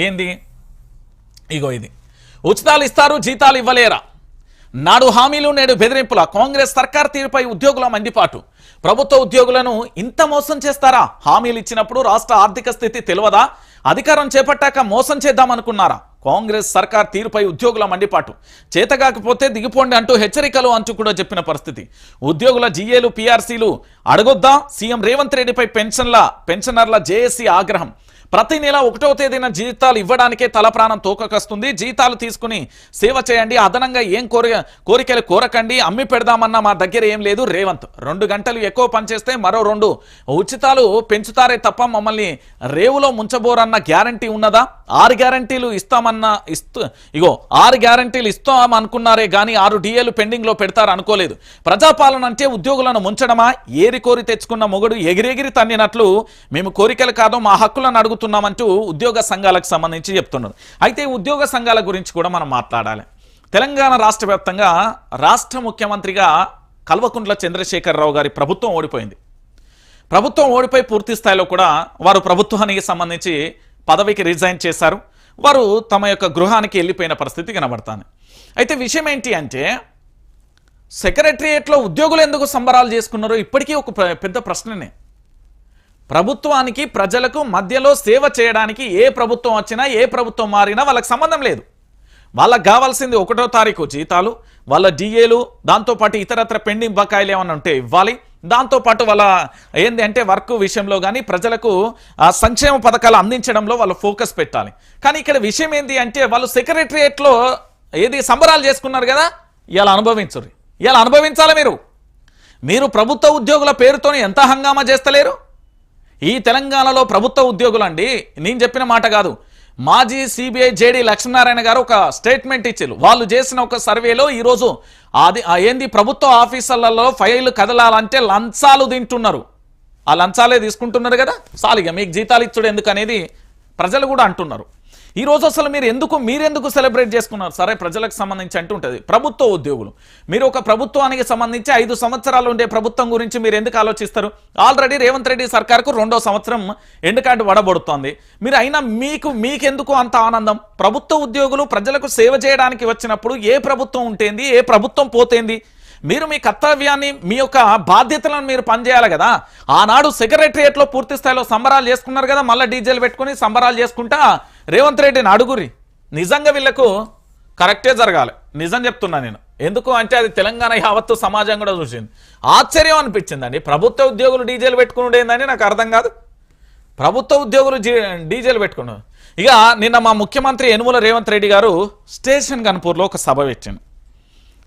ఏంది ఇగో ఇది ఉచితాలు ఇస్తారు జీతాలు ఇవ్వలేరా నాడు హామీలు నేడు బెదిరింపుల కాంగ్రెస్ సర్కార్ తీరుపై ఉద్యోగుల మండిపాటు ప్రభుత్వ ఉద్యోగులను ఇంత మోసం చేస్తారా హామీలు ఇచ్చినప్పుడు రాష్ట్ర ఆర్థిక స్థితి తెలియదా అధికారం చేపట్టాక మోసం చేద్దామనుకున్నారా కాంగ్రెస్ సర్కార్ తీరుపై ఉద్యోగుల మండిపాటు చేతగాకపోతే దిగిపోండి అంటూ హెచ్చరికలు అంటూ కూడా చెప్పిన పరిస్థితి ఉద్యోగుల జీఏలు పీఆర్సీలు అడగొద్దా సీఎం రేవంత్ రెడ్డిపై పెన్షనర్ల జేఏసీ ఆగ్రహం ప్రతి నెల 1వ తేదీన జీతాలు ఇవ్వడానికే తల ప్రాణం తోకకొస్తుంది జీతాలు తీసుకుని సేవ చేయండి అదనంగా ఏం కోరికలు కోరకండి అమ్మి పెడదామన్నా మా దగ్గర ఏం లేదు రేవంత్ 2 గంటలు ఎక్కువ పనిచేస్తే మరో 2 ఉచితాలు పెంచుతారే తప్ప మమ్మల్ని రేవులో ముంచబోరన్న గ్యారంటీ ఉన్నదా 6 గ్యారంటీలు ఇగో 6 గ్యారంటీలు ఇస్తామనుకున్నారే గానీ 6 డిఏలు పెండింగ్ లో పెడతారు అనుకోలేదు ప్రజాపాలన అంటే ఉద్యోగులను ముంచడమా ఏరి కోరి తెచ్చుకున్న మొగుడు ఎగిరెగిరి తన్నినట్లు మేము కోరికలు కాదు మా హక్కులను అడుగుతున్నామంటూ ఉద్యోగ సంఘాలకు సంబంధించి చెప్తున్నారు అయితే ఉద్యోగ సంఘాల గురించి కూడా మనం మాట్లాడాలి తెలంగాణ రాష్ట్ర వ్యాప్తంగా రాష్ట్ర ముఖ్యమంత్రిగా కల్వకుంట్ల చంద్రశేఖరరావు గారి ప్రభుత్వం ఓడిపోయింది ప్రభుత్వం ఓడిపోయి పూర్తి స్థాయిలో కూడా వారు ప్రభుత్వానికి సంబంధించి పదవికి రిజైన్ చేశారు వారు తమ యొక్క గృహానికి వెళ్ళిపోయిన పరిస్థితి కనబడుతుంది అయితే విషయం ఏంటి అంటే సెక్రటరియట్లో ఉద్యోగులు ఎందుకు సంబరాలు చేసుకున్నారో ఇప్పటికీ ఒక పెద్ద ప్రశ్ననే ప్రభుత్వానికి ప్రజలకు మధ్యలో సేవ చేయడానికి ఏ ప్రభుత్వం వచ్చినా ఏ ప్రభుత్వం మారినా వాళ్ళకి సంబంధం లేదు వాళ్ళకి కావాల్సింది 1వ తారీఖు జీతాలు వాళ్ళ డిఏలు దాంతోపాటు ఇతరత్ర పెండింగ్ బకాయిలు ఏమైనా ఉంటే ఇవ్వాలి దాంతోపాటు వాళ్ళ ఏంది అంటే వర్క్ విషయంలో కానీ ప్రజలకు సంక్షేమ పథకాలు అందించడంలో వాళ్ళు ఫోకస్ పెట్టాలి కానీ ఇక్కడ విషయం ఏంది అంటే వాళ్ళు సెక్రటరియట్లో ఏది సంబరాలు చేసుకున్నారు కదా ఇలా అనుభవించరు ఇలా అనుభవించాలి మీరు ప్రభుత్వ ఉద్యోగుల పేరుతో ఎంత హంగామా చేస్తలేరు ఈ తెలంగాణలో ప్రభుత్వ ఉద్యోగులు అండి నేను చెప్పిన మాట కాదు మాజీ సిబిఐ జేడీ లక్ష్మీనారాయణ గారు ఒక స్టేట్మెంట్ ఇచ్చారు వాళ్ళు చేసిన ఒక సర్వేలో ఈరోజు ఏంది ప్రభుత్వ ఆఫీసర్లలో ఫైళ్లు కదలాలంటే లంచాలు తింటున్నారు ఆ లంచాలే తీసుకుంటున్నారు కదా సాలిగా మీకు జీతాలు ఇచ్చుడు ఎందుకు అనేది ప్రజలు కూడా అంటున్నారు ఈరోజు అసలు మీరెందుకు సెలబ్రేట్ చేసుకున్నారు సరే ప్రజలకు సంబంధించి అంటూ ఉంటుంది ప్రభుత్వ ఉద్యోగులు మీరు ఒక ప్రభుత్వానికి సంబంధించి 5 సంవత్సరాలు ఉండే ప్రభుత్వం గురించి మీరు ఎందుకు ఆలోచిస్తారు ఆల్రెడీ రేవంత్ రెడ్డి సర్కార్కు 2వ సంవత్సరం ఎండ్ కార్డు వడబడుతోంది మీరు అయినా మీకెందుకు అంత ఆనందం ప్రభుత్వ ఉద్యోగులు ప్రజలకు సేవ చేయడానికి వచ్చినప్పుడు ఏ ప్రభుత్వం ఉంటేంది ఏ ప్రభుత్వం పోతేంది మీరు మీ కర్తవ్యాన్ని మీ యొక్క బాధ్యతలను మీరు పనిచేయాలి కదా ఆనాడు సెక్రటరియట్లో పూర్తి స్థాయిలో సంబరాలు చేసుకున్నారు కదా మళ్ళీ డీజేలు పెట్టుకుని సంబరాలు చేసుకుంటా రేవంత్ రెడ్డిని అడుగురి నిజంగా వీళ్ళకు కరెక్టే జరగాలి నిజం చెప్తున్నా నేను ఎందుకు అంటే అది తెలంగాణ యావత్తు సమాజం కూడా చూసింది ఆశ్చర్యం అనిపించిందండి ప్రభుత్వ ఉద్యోగులు డీజేలు పెట్టుకునేందని నాకు అర్థం కాదు ప్రభుత్వ ఉద్యోగులు డీజేలు పెట్టుకున్నారు ఇక నిన్న మా ముఖ్యమంత్రి యనుమల రేవంత్ రెడ్డి గారు స్టేషన్ గన్పూర్లో ఒక సభ పెట్టాను